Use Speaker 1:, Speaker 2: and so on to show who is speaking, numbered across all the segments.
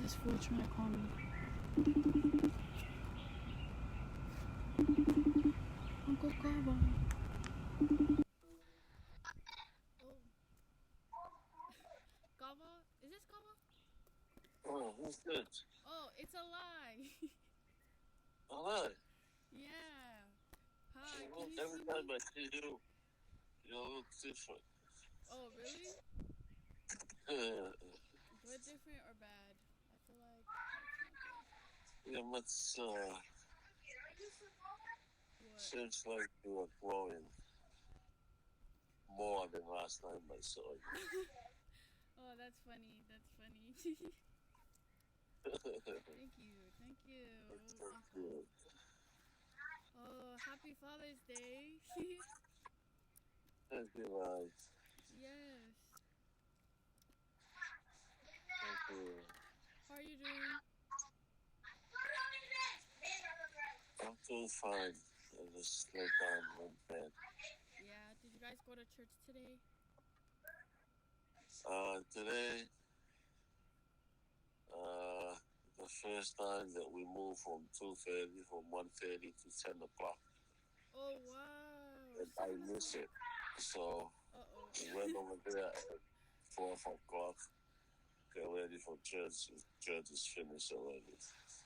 Speaker 1: This fool trying to call me. Uncle Kava. Oh. Kava? Is this Kava?
Speaker 2: Oh, who's this?
Speaker 1: Oh, it's a lie.
Speaker 2: Hello.
Speaker 1: Yeah. Hi,
Speaker 2: Well,
Speaker 1: can you
Speaker 2: every
Speaker 1: see
Speaker 2: time
Speaker 1: me?
Speaker 2: I see you, you look different.
Speaker 1: Oh, really?
Speaker 2: Yeah,
Speaker 1: Good, different, or bad? I feel like that's not good.
Speaker 2: much,
Speaker 1: What?
Speaker 2: seems like you are growing more than last time I saw you.
Speaker 1: Oh, that's funny. That's funny. Thank you. Thank you,
Speaker 2: That's so
Speaker 1: Uncle.
Speaker 2: good.
Speaker 1: Oh, happy Father's Day.
Speaker 2: Thank you, guys.
Speaker 1: Yes.
Speaker 2: Thank you.
Speaker 1: How are you doing?
Speaker 2: I'm doing fine. I just lay down in bed.
Speaker 1: Yeah. Did you guys go to church today?
Speaker 2: Today, the first time that we moved from 2:30, from 1:30 to 10 o'clock.
Speaker 1: Oh, wow.
Speaker 2: And I miss it. So
Speaker 1: Uh-oh.
Speaker 2: we went over there at 12 o'clock. Get ready for church. Church is finished already.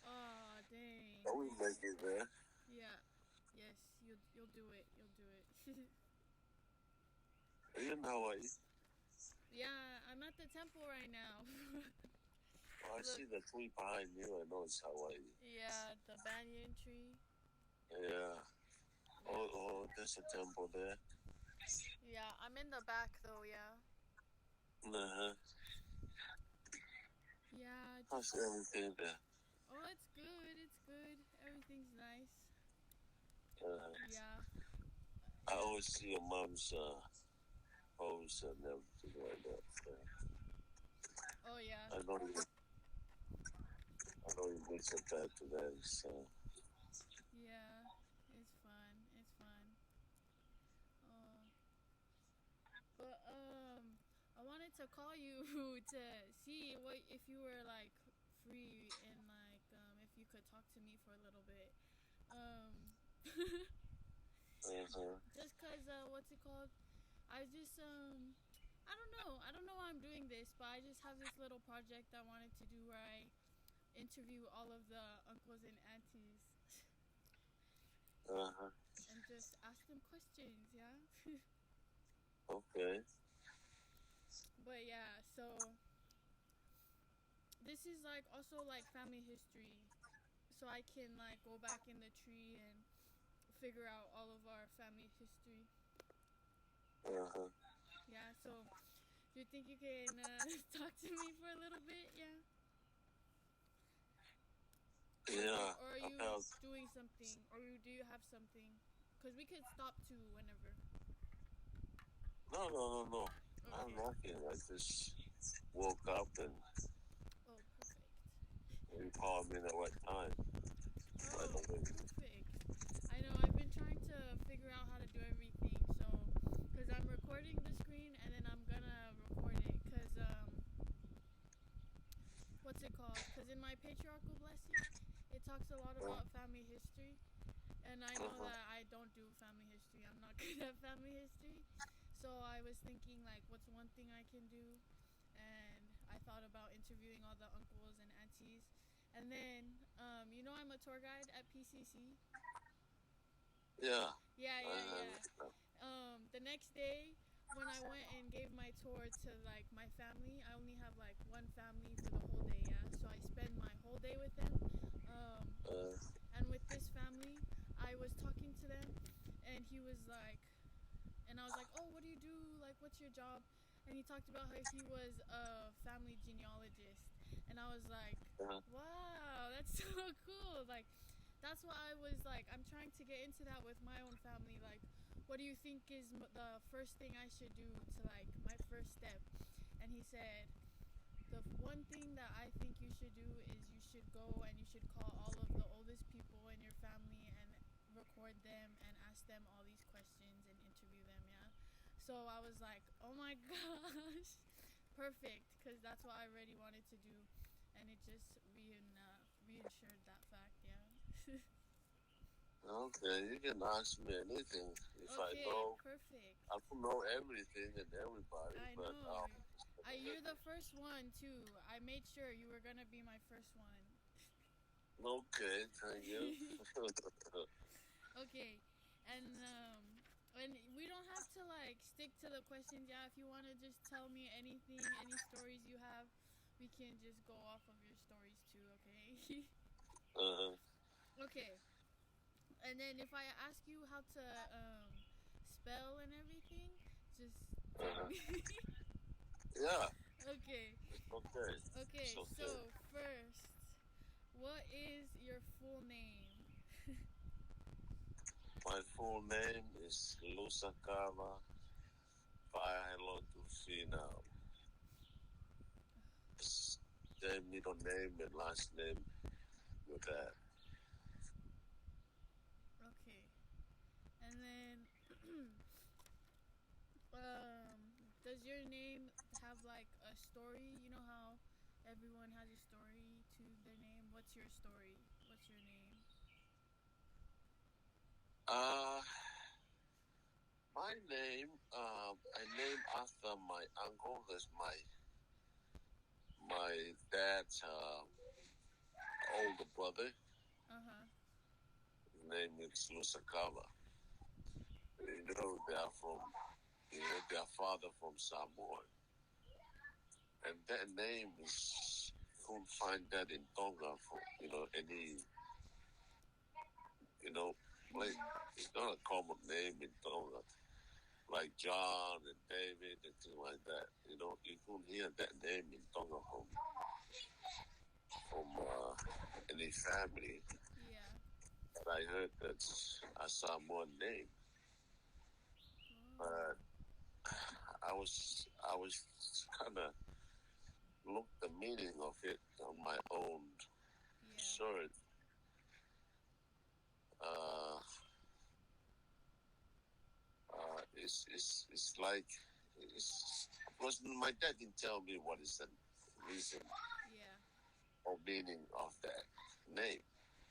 Speaker 1: Oh, dang.
Speaker 2: But we make it there.
Speaker 1: Yeah. Yes, you'll do it. You'll do it.
Speaker 2: Are you in Hawaii?
Speaker 1: Yeah, I'm at the temple right now.
Speaker 2: Oh, I see the tree behind you. I know it's Hawaii.
Speaker 1: Yeah, the banyan tree.
Speaker 2: Yeah. Oh, there's a temple there.
Speaker 1: Yeah, I'm in the back though, yeah.
Speaker 2: Uh-huh.
Speaker 1: Yeah,
Speaker 2: How's
Speaker 1: just
Speaker 2: everything there?
Speaker 1: oh, it's good. It's good. Everything's nice.
Speaker 2: Uh,
Speaker 1: Yeah.
Speaker 2: I always see your mom's posts and everything like that.
Speaker 1: Oh yeah.
Speaker 2: I know you. I know you mentioned that today. So.
Speaker 1: Yeah. It's fun. It's fun. Oh. But I wanted to call you to see what if you were like free and like if you could talk to me for a little bit. Um
Speaker 2: Uh-huh.
Speaker 1: just cuz what's it called? I just I don't know. I don't know why I'm doing this, but I just have this little project I wanted to do where I interview all of the uncles and aunties
Speaker 2: Uh-huh.
Speaker 1: and just ask them questions, yeah?
Speaker 2: Okay.
Speaker 1: But yeah, so this is like also like family history. So I can like go back in the tree and figure out all of our family history.
Speaker 2: Uh-huh.
Speaker 1: Yeah, so do you think you can talk to me for a little bit? Yeah.
Speaker 2: Yeah.
Speaker 1: Or are you
Speaker 2: About
Speaker 1: doing something? Or do you have something? Because we could stop too whenever.
Speaker 2: no. I'm
Speaker 1: Okay.
Speaker 2: working. I just woke up and
Speaker 1: Oh, perfect.
Speaker 2: you called me at the right time. Right
Speaker 1: Oh,
Speaker 2: away.
Speaker 1: perfect. I know I've been trying to figure out how to do everything. So, because I'm recording the screen and then I'm gonna record it. Because, what's it called? Because in my patriarchal blessing, it talks a lot
Speaker 2: Uh,
Speaker 1: about family history. And I know
Speaker 2: uh-huh.
Speaker 1: that I don't do family history. I'm not good at family history. So I was thinking, like, what's one thing I can do? And I thought about interviewing all the uncles and aunties. And then, I'm a tour guide at PCC.
Speaker 2: Yeah.
Speaker 1: Yeah, yeah,
Speaker 2: Uh-huh.
Speaker 1: yeah. The next day, when I went and gave my tour to like my family, I only have like one family for the whole day. Yeah, so I spend my whole day with them. Um,
Speaker 2: Uh,
Speaker 1: and with this family, I was talking to them, and he was like, and I was like, "Oh, what do you do? Like, what's your job?" And he talked about how he was a family genealogist, and I was like,
Speaker 2: uh-huh.
Speaker 1: "Wow, that's so cool!" Like, that's why I was like, I'm trying to get into that with my own family. Like, what do you think is the first thing I should do to like my first step? And he said, the one thing that I think you should do is you should go and you should call all of the oldest people in your family and record them and ask them all these questions and interview them, yeah? So I was like, oh my gosh, perfect, because that's what I already wanted to do. And it just shared that fact. Yeah.
Speaker 2: Okay, you can ask me anything. If I
Speaker 1: Okay,
Speaker 2: know,
Speaker 1: perfect.
Speaker 2: I don't know everything and everybody,
Speaker 1: I
Speaker 2: but
Speaker 1: know. You're the first one too. I made sure you were gonna be my first one.
Speaker 2: okay, thank you.
Speaker 1: Okay, and we don't have to like stick to the questions. Yeah, if you want to just tell me anything, any stories you have, we can just go off of your stories too. Okay.
Speaker 2: uh,
Speaker 1: Okay. And then if I ask you how to spell and everything, just tell
Speaker 2: uh,
Speaker 1: me.
Speaker 2: yeah,
Speaker 1: Okay.
Speaker 2: okay, it's
Speaker 1: Okay.
Speaker 2: okay.
Speaker 1: So first, what is your full name?
Speaker 2: My full name is Lusakava Pahelotufina. Same middle name and last name with that.
Speaker 1: Okay. And then, does your name have like a story? You know how everyone has a story to their name. What's your story? What's your name?
Speaker 2: Uh, my name, I named after my uncle. That's my dad's older brother.
Speaker 1: Uh huh.
Speaker 2: His name is Lusakava. They are from, their father from Samoa. And that name is, you couldn't find that in Tonga for, any, you know, like, it's not a common name in Tonga. Like John and David and things like that. You couldn't hear that name in Tonga from any family.
Speaker 1: Yeah.
Speaker 2: But I heard that's a Samoan name.
Speaker 1: Oh.
Speaker 2: But I was kind of looked the meaning of it on my own
Speaker 1: Yeah.
Speaker 2: search. Uh, it's like because my dad didn't tell me what is the reason
Speaker 1: Yeah.
Speaker 2: or meaning of that name.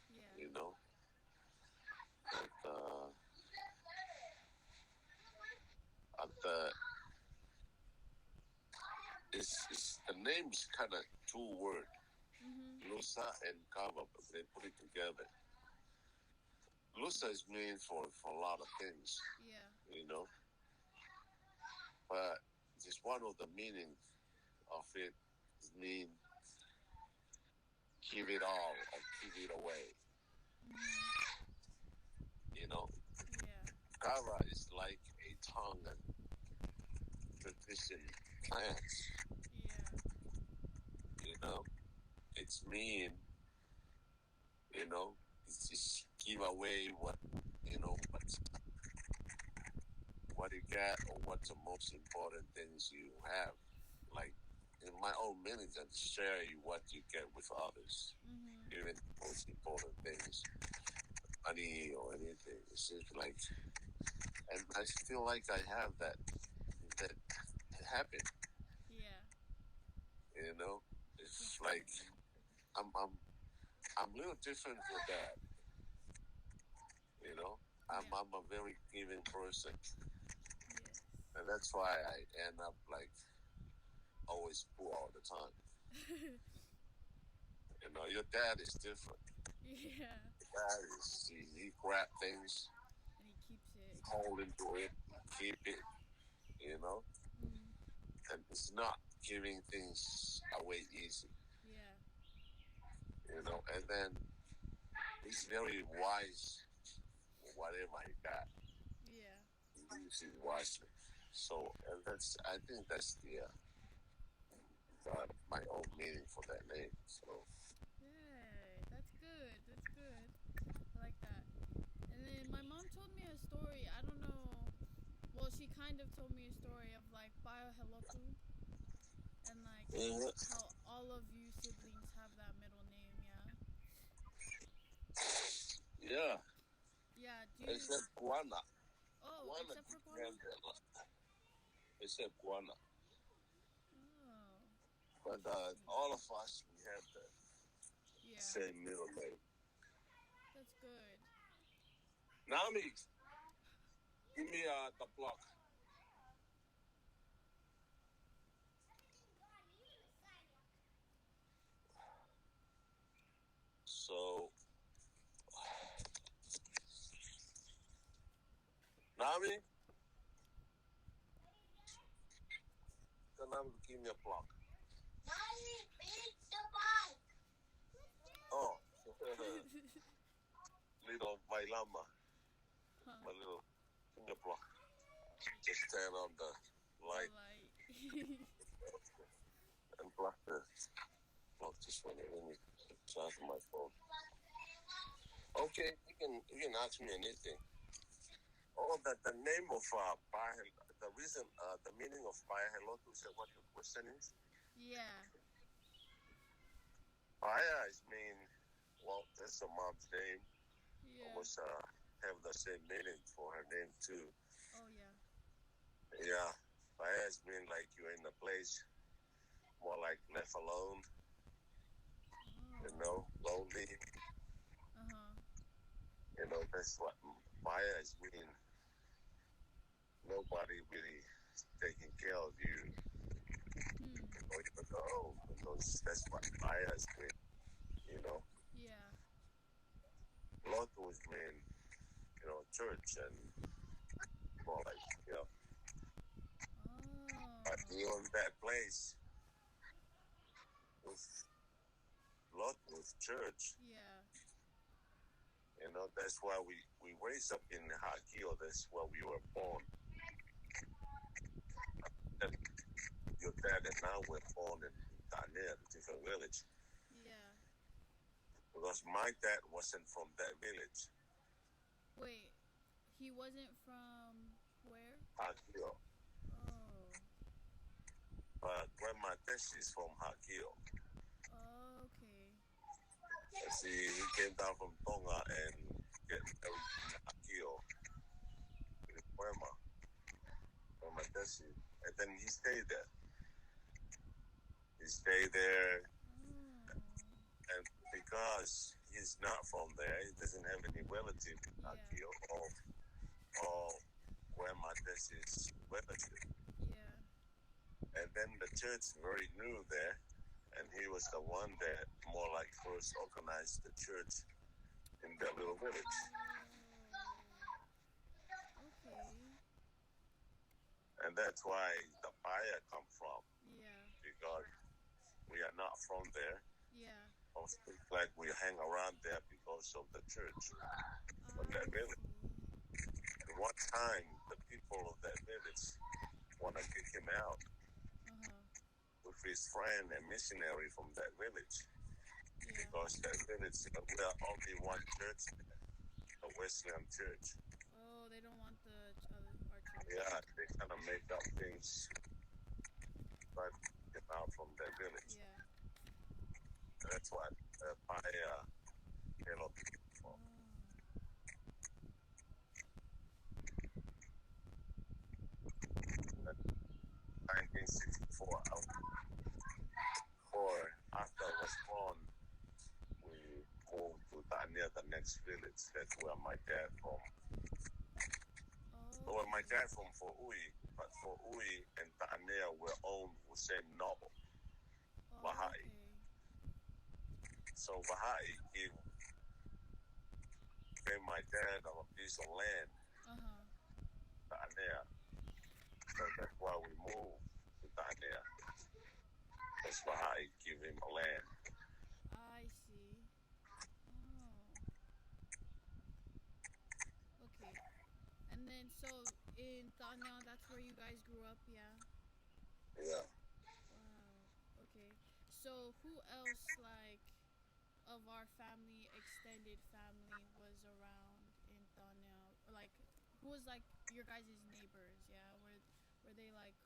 Speaker 1: Yeah.
Speaker 2: You know, but at the it's the name is kind of two word,
Speaker 1: Mhm.
Speaker 2: Lusa and Kava, but they put it together. Lusa is mean for a lot of things,
Speaker 1: Yeah.
Speaker 2: you know, but just one of the meaning of it is mean give it all or give it away,
Speaker 1: Mhm.
Speaker 2: you know.
Speaker 1: Yeah.
Speaker 2: Kava is like a Tongan tradition plant,
Speaker 1: Yeah.
Speaker 2: you know. It's mean, you know, it's just give away what you get or what's the most important things you have. Like in my own meanings, and share what you get with others,
Speaker 1: Mhm.
Speaker 2: even the most important things, money or anything. It's just like, and I feel like I have that habit.
Speaker 1: Yeah.
Speaker 2: You know, it's like
Speaker 1: Definitely.
Speaker 2: I'm I'm I'm a little different with that. You know, I'm
Speaker 1: Yeah.
Speaker 2: I'm a very giving person,
Speaker 1: Yes.
Speaker 2: and that's why I end up like always poor all the time. Your dad is different.
Speaker 1: Yeah.
Speaker 2: Dad is he grab things,
Speaker 1: And he keeps it.
Speaker 2: hold into it, keep it. You know,
Speaker 1: Mm.
Speaker 2: and it's not giving things away easy.
Speaker 1: Yeah.
Speaker 2: And then he's very wise. Whatever he got,
Speaker 1: Yeah.
Speaker 2: he uses it wisely. So, and I think that's my own meaning for that name. So,
Speaker 1: Yay. That's good. That's good. I like that. And then my mom told me a story. I don't know. Well, she kind of told me a story of like Bioheloku and like
Speaker 2: mhm.
Speaker 1: how all of you siblings have that middle name. Yeah.
Speaker 2: Yeah,
Speaker 1: Yeah. Do you?
Speaker 2: except Guana.
Speaker 1: Oh,
Speaker 2: Guana
Speaker 1: except for
Speaker 2: didn't
Speaker 1: Guana.
Speaker 2: have that. Except Guana.
Speaker 1: Oh.
Speaker 2: But
Speaker 1: Interesting.
Speaker 2: all of us, we have the
Speaker 1: Yeah.
Speaker 2: same middle name.
Speaker 1: That's good.
Speaker 2: Nami, give me the block. So, Nami, Nami, give me a block. Oh, little bailama,
Speaker 1: Huh.
Speaker 2: my little finger block. Just stand on the light and block this one. Let me charge my phone. Okay, you can ask me anything. Oh, the name of the reason, the meaning of Paya Hello, is what your question is?
Speaker 1: Yeah.
Speaker 2: Paya is mean, well, that's her mom's name.
Speaker 1: Yeah.
Speaker 2: Almost have the same meaning for her name too.
Speaker 1: Oh yeah.
Speaker 2: Yeah, Paya is mean like you're in a place more like left alone, you
Speaker 1: Oh.
Speaker 2: know, lonely.
Speaker 1: Uh-huh.
Speaker 2: You know, that's what Paya is mean. Nobody really taking care of you. Or you know, that's what Paya is mean. You know.
Speaker 1: Yeah.
Speaker 2: Lotus mean, you know, church and more like, you know.
Speaker 1: Oh.
Speaker 2: But you know, that place with Lotus church,
Speaker 1: Yeah.
Speaker 2: you know, that's why we raised up in Hakio. That's where we were born. And your dad and I were born in Tanea, a different village.
Speaker 1: Yeah.
Speaker 2: Because my dad wasn't from that village.
Speaker 1: Wait, he wasn't from where?
Speaker 2: Hakio.
Speaker 1: Oh.
Speaker 2: But Grandma Tesh is from Hakio.
Speaker 1: Oh, okay.
Speaker 2: See, he came down from Tonga and get married in Hakio with Grandma Tesh. And then he stayed there. He stayed there,
Speaker 1: Oh.
Speaker 2: and because he's not from there, he doesn't have any relative in
Speaker 1: Yeah.
Speaker 2: Hakio or Grandma Tesh's relative.
Speaker 1: Yeah.
Speaker 2: And then the church very new there, and he was the one that more like first organized the church in that little village.
Speaker 1: Okay.
Speaker 2: And that's why the Paya come from,
Speaker 1: Yeah.
Speaker 2: because we are not from there.
Speaker 1: Yeah.
Speaker 2: Also, like we hang around there because of the church from that village. And one time, the people of that village want to kick him out with his friend and missionary from that village.
Speaker 1: Yeah.
Speaker 2: Because that village, we are only one church there, the Wesleyan Church.
Speaker 1: Oh, they don't want our church.
Speaker 2: Yeah, they kind of make up things, but get out from that village.
Speaker 1: Yeah.
Speaker 2: That's what Paya Hello came from. 1964, after I was born, we moved to Tanya, the next village. That's where my dad from.
Speaker 1: Oh.
Speaker 2: Well, my dad from Fo'ui, but Fo'ui and Tanya were owned Hussein Noble, Bahai.
Speaker 1: Okay.
Speaker 2: So Bahai gave my dad a piece of land, Tanya. So that's why we moved to Tanya. That's Bahai gave him a land.
Speaker 1: I see. Oh. Okay. And then so in Tanya, that's where you guys grew up, yeah?
Speaker 2: Yeah.
Speaker 1: Wow. Okay. So who else like of our family, extended family, was around in Tanya? Or like who was like your guys' neighbors, yeah? Were they like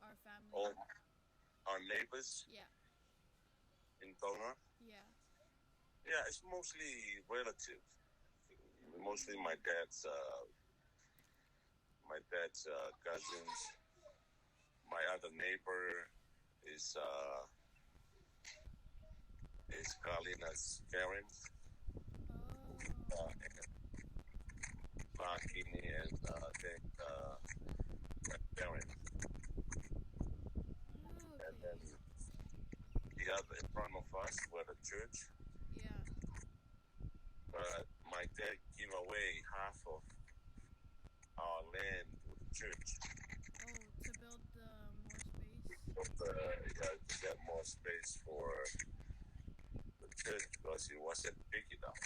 Speaker 1: our family?
Speaker 2: Oh, our neighbors?
Speaker 1: Yeah.
Speaker 2: In Tonga?
Speaker 1: Yeah.
Speaker 2: Yeah, it's mostly relative. Mostly my dad's cousins. My other neighbor is is Kalina's parents,
Speaker 1: Oh.
Speaker 2: Makini and then my parents.
Speaker 1: Oh,
Speaker 2: And then
Speaker 1: okay.
Speaker 2: the other in front of us were the church.
Speaker 1: Yeah.
Speaker 2: But my dad gave away half of our land to the church.
Speaker 1: Oh, to build more space.
Speaker 2: To get more space for the church because it wasn't big enough.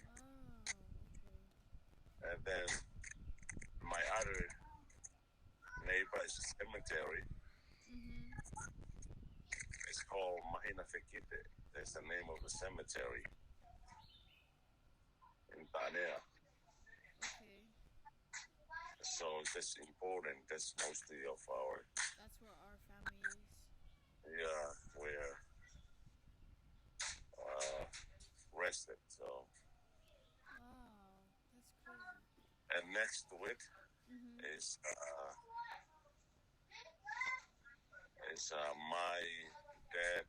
Speaker 1: Wow. Okay.
Speaker 2: And then my other neighbor is a cemetery.
Speaker 1: Mhm.
Speaker 2: It's called Mahina Fekite. That's the name of the cemetery in Tanea.
Speaker 1: Okay.
Speaker 2: So that's important. That's mostly of our,
Speaker 1: That's where our family is.
Speaker 2: we're rested. So,
Speaker 1: Wow. That's crazy.
Speaker 2: and next to it
Speaker 1: Mhm.
Speaker 2: is my dad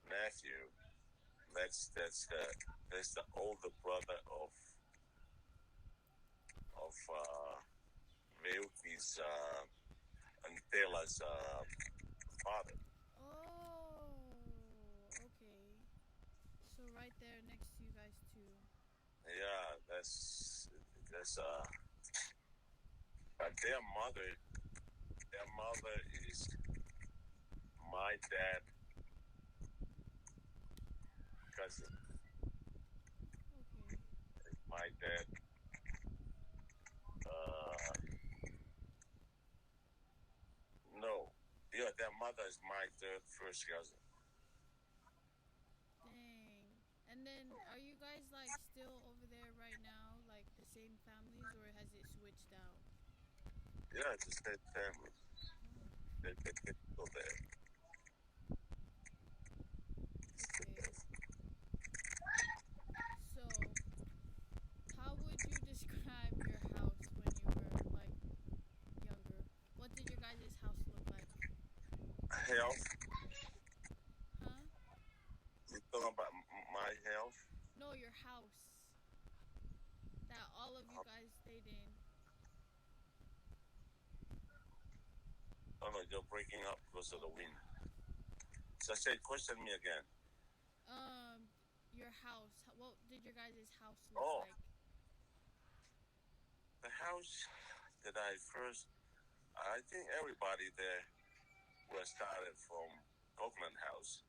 Speaker 2: nephew. That's the older brother of Veuki's Antela's father.
Speaker 1: Oh. Okay. So right there next to you guys too.
Speaker 2: Yeah, that's but their mother is my dad cousin.
Speaker 1: Okay.
Speaker 2: My dad no. Yeah, their mother is my third first cousin.
Speaker 1: Dang. And then are you guys like still over there right now, like the same families, or has it switched out?
Speaker 2: Yeah, it's the same family.
Speaker 1: Oh.
Speaker 2: They still there.
Speaker 1: Okay. So, how would you describe your house when you were like younger? What did your guys' house look like?
Speaker 2: Health.
Speaker 1: Huh?
Speaker 2: You talking about my health?
Speaker 1: No, your house that all of you guys stayed in.
Speaker 2: Oh no, you're breaking up because of the wind. So I said, question me again.
Speaker 1: Your house. What did your guys' house look
Speaker 2: Oh,
Speaker 1: like?
Speaker 2: the house that I think everybody there was started from Oakland House.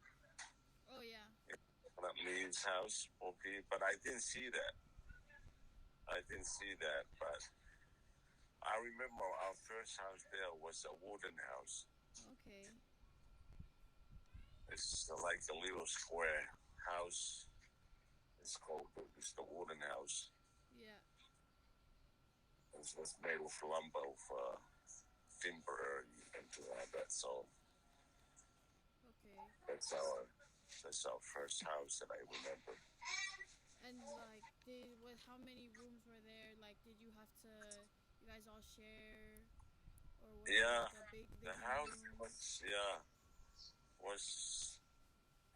Speaker 1: Oh yeah.
Speaker 2: That means house, okay, but I didn't see that. But I remember our first house there was a wooden house.
Speaker 1: Okay.
Speaker 2: It's like a little square house. It's the wooden house.
Speaker 1: Yeah.
Speaker 2: It was made with lumber, of timber, and all that. So
Speaker 1: Okay.
Speaker 2: that's our that's our first house that I remember.
Speaker 1: And like, how many rooms were there? Like, did you have to, you guys all share, or was it
Speaker 2: Yeah,
Speaker 1: like a big
Speaker 2: the
Speaker 1: living
Speaker 2: house
Speaker 1: room?
Speaker 2: was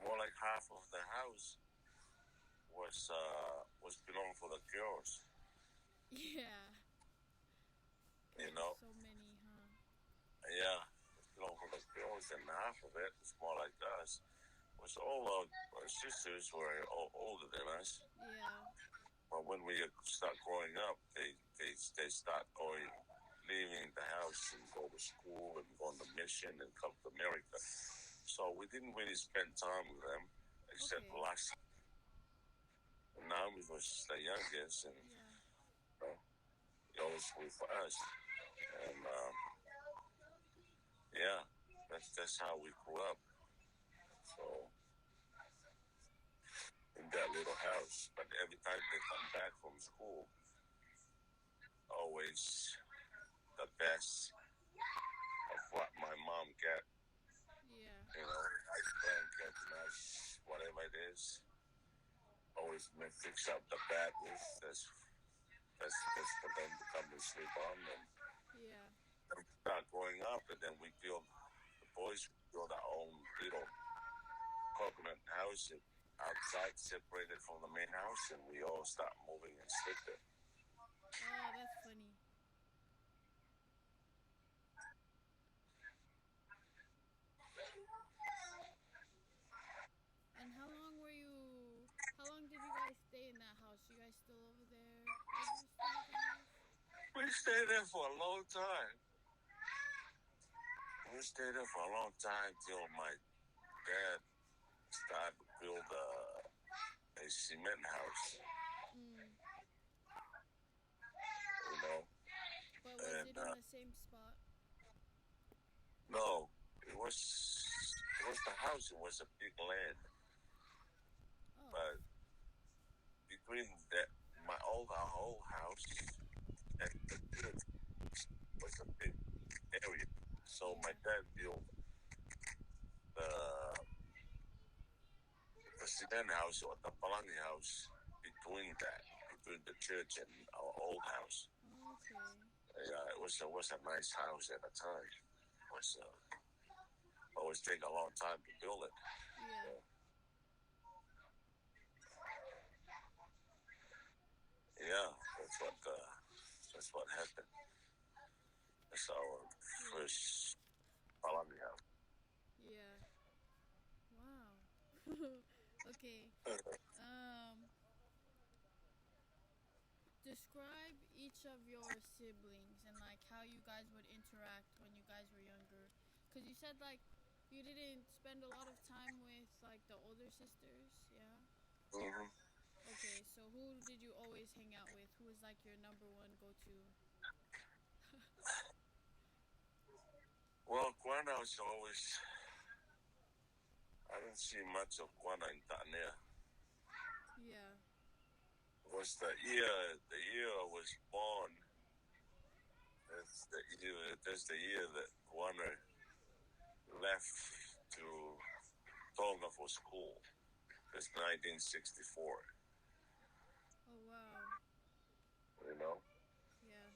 Speaker 2: more like half of the house was belong for the girls.
Speaker 1: Yeah.
Speaker 2: You
Speaker 1: There's
Speaker 2: know,
Speaker 1: so many, huh?
Speaker 2: yeah, it belong for the girls, and half of it is more like us. Was all our sisters were all older than us.
Speaker 1: Yeah.
Speaker 2: But when we start growing up, they start leaving the house and go to school and go on the mission and come to America. So we didn't really spend time with them except
Speaker 1: Okay.
Speaker 2: last. Now we was the youngest, and
Speaker 1: Yeah.
Speaker 2: it was with us. And yeah, that's how we grew up. So in that little house, but every time they come back from school, always the best of what my mom get.
Speaker 1: Yeah.
Speaker 2: Ice blanket, nice whatever it is. Always fix up the bed with that's for them to come and sleep on. And
Speaker 1: Yeah.
Speaker 2: start growing up, and then the boys build our own little house outside, separated from the main house, and we all start moving and sleep there.
Speaker 1: Oh, that's funny. And how long did you guys stay in that house? You guys still over there? Ever still at the house?
Speaker 2: We stayed there for a long time. We stayed there for a long time till my dad started to build a cement house.
Speaker 1: Mm.
Speaker 2: You know,
Speaker 1: But was
Speaker 2: and
Speaker 1: it in the same spot?
Speaker 2: no, it was the house. It was a big land,
Speaker 1: Oh.
Speaker 2: but between our whole house and the field was a big area. So my
Speaker 1: Yeah.
Speaker 2: dad built the cement house or the Palangi house between the church and our old house.
Speaker 1: Okay.
Speaker 2: Yeah, it was a nice house at the time. It was always take a long time to build it.
Speaker 1: Yeah.
Speaker 2: Yeah, that's what happened. That's our first Palangi house.
Speaker 1: Yeah. Wow. Okay. Describe each of your siblings and like how you guys would interact when you guys were younger. Cause you said like you didn't spend a lot of time with like the older sisters, yeah?
Speaker 2: Mm-hmm.
Speaker 1: Okay, so who did you always hang out with? Who was like your number one go-to?
Speaker 2: Well, Guana was always. I didn't see much of Guana in Tanea.
Speaker 1: Yeah.
Speaker 2: It was the year I was born. That's the year that Guana left to Tonga for school. It's 1964.
Speaker 1: Oh wow.
Speaker 2: You know,
Speaker 1: Yeah.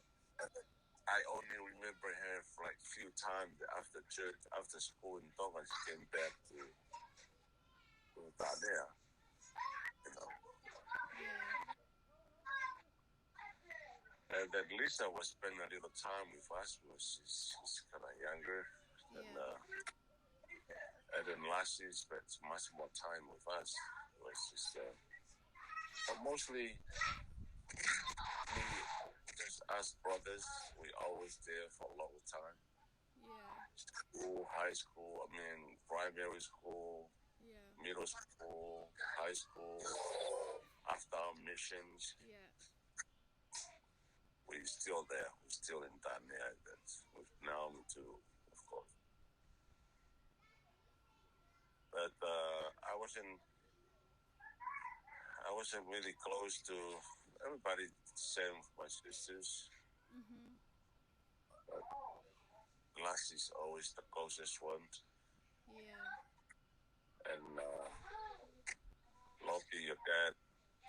Speaker 2: I only remember her for like few times after church, after school in Tonga. She came back to Tanea. You know,
Speaker 1: Yeah.
Speaker 2: and then Lisa was spending a little time with us because she's kind of younger,
Speaker 1: Yeah.
Speaker 2: and then Lassie spent much more time with us. It was just, but mostly me, just us brothers. We always there for a long time.
Speaker 1: Yeah.
Speaker 2: School, high school. I mean, primary school,
Speaker 1: Yeah.
Speaker 2: middle school, high school. After our missions,
Speaker 1: Yeah.
Speaker 2: we're still there. We're still in Tanea. That's with Naomi too, of course. But I wasn't really close to everybody. Same with my sisters.
Speaker 1: Mhm.
Speaker 2: But Lassie's always the closest one,
Speaker 1: Yeah.
Speaker 2: and Loki, your dad,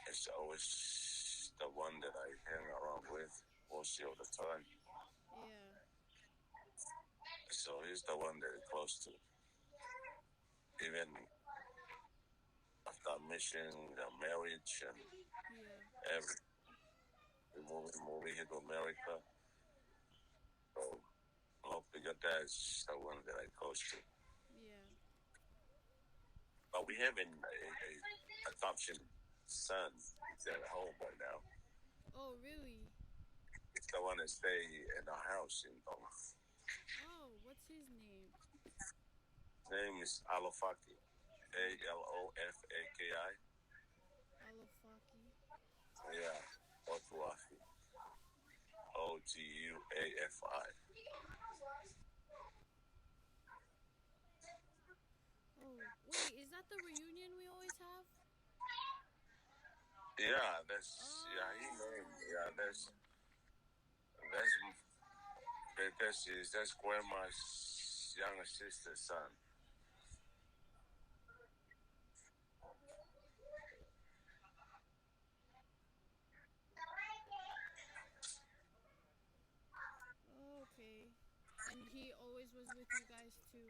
Speaker 2: is always the one that I hang around with most of the time.
Speaker 1: Yeah.
Speaker 2: So he's the one that is close to. Even after mission, the marriage, and
Speaker 1: Yeah.
Speaker 2: every moving here to America. So Loki, your dad's the one that I close to.
Speaker 1: Yeah.
Speaker 2: But we have a adoption son. He's at home right now.
Speaker 1: Oh really?
Speaker 2: He's the one that stay in our house in Tonga.
Speaker 1: Oh, what's his name?
Speaker 2: His name is Alofaki. Alofaki.
Speaker 1: Alofaki.
Speaker 2: Yeah. Otuafi. Otuafi.
Speaker 1: Oh, wait, is that the reunion we always have?
Speaker 2: Yeah, he named. Yeah, that's grandma's younger sister's son.
Speaker 1: Oh, okay. And he always was with you guys too?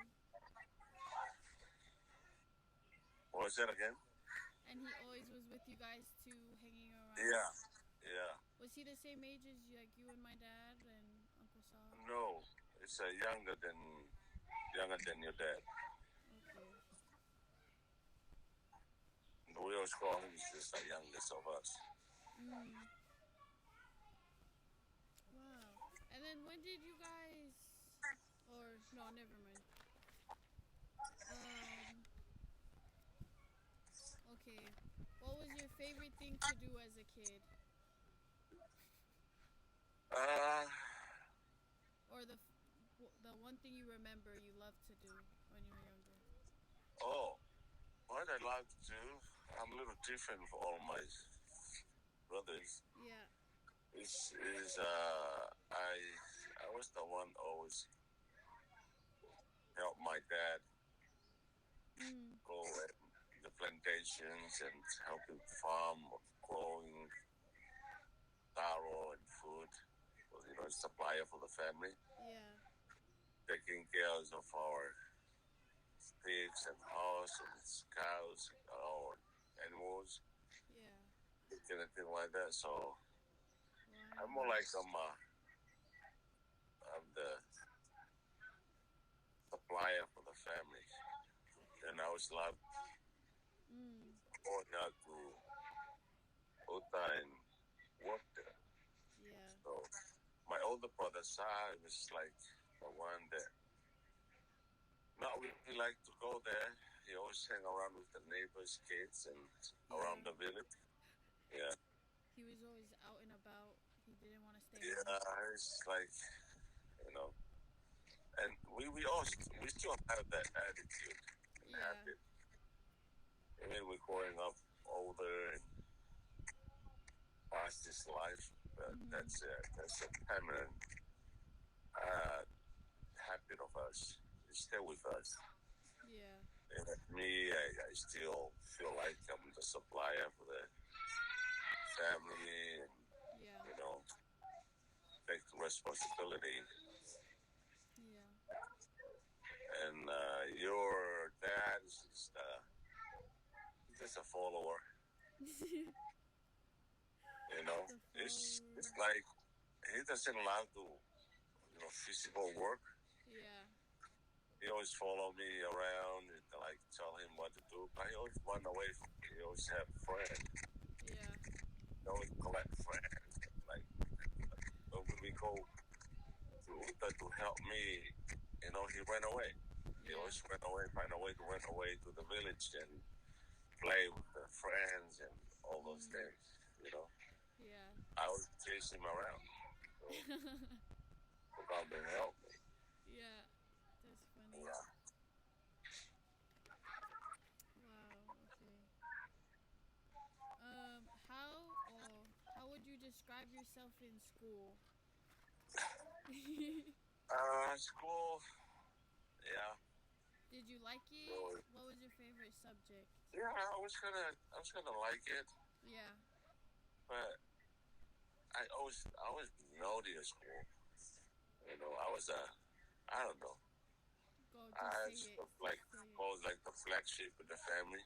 Speaker 2: Well, What's that again?
Speaker 1: And he always was with you guys too, hanging around.
Speaker 2: Yeah, yeah.
Speaker 1: Was he the same age as you, like you and my dad and Uncle Sal?
Speaker 2: No, it's younger than your dad.
Speaker 1: Okay.
Speaker 2: We always call him just the youngest of us.
Speaker 1: Mm. Wow. And then when did you guys? Or no, never mind. Okay. What was your favorite thing to do as a kid?
Speaker 2: Uh,
Speaker 1: Or the one thing you remember you loved to do when you were younger?
Speaker 2: oh, what I like to do, I'm a little different for all my brothers.
Speaker 1: Yeah.
Speaker 2: I was the one always help my dad go at the plantations and helping farm, growing taro and food. Supplier for the family.
Speaker 1: Yeah.
Speaker 2: Taking care of our pigs and horses, cows, our animals,
Speaker 1: Yeah.
Speaker 2: anything like that. So
Speaker 1: Wow.
Speaker 2: I'm more like I'm the supplier for the family, and I always love going out to Ota and work there.
Speaker 1: Yeah.
Speaker 2: So my older brother Sai was like the one that not really like to go there. He always hang around with the neighbors' kids and around the village. Yeah.
Speaker 1: He was always out and about. He didn't want to stay
Speaker 2: Yeah,
Speaker 1: home.
Speaker 2: it's like, you know, and we still have that attitude and habit. Even we're growing up older and past this life, but that's a permanent habit of us. It's still with us.
Speaker 1: Yeah.
Speaker 2: And me, I still feel like I'm the supplier for the family and, take responsibility.
Speaker 1: Yeah.
Speaker 2: And your dad is just a follower. It's like he doesn't allow to physical work.
Speaker 1: Yeah.
Speaker 2: He always follow me around and like tell him what to do. But he always run away. He always have friends.
Speaker 1: Yeah.
Speaker 2: He always collect friends. Like when we go to help me, he ran away. He always ran away, find a way to run away to the village and play with the friends and all those things.
Speaker 1: Yeah.
Speaker 2: I would chase him around. So God will help me.
Speaker 1: Yeah. That's funny.
Speaker 2: Yeah.
Speaker 1: Wow. Okay. How would you describe yourself in school?
Speaker 2: School. Yeah.
Speaker 1: Did you like it?
Speaker 2: Really?
Speaker 1: What was your favorite subject?
Speaker 2: Yeah, I was gonna like it.
Speaker 1: Yeah.
Speaker 2: But I always naughty at school. I was I don't know. I was like the flagship of the family.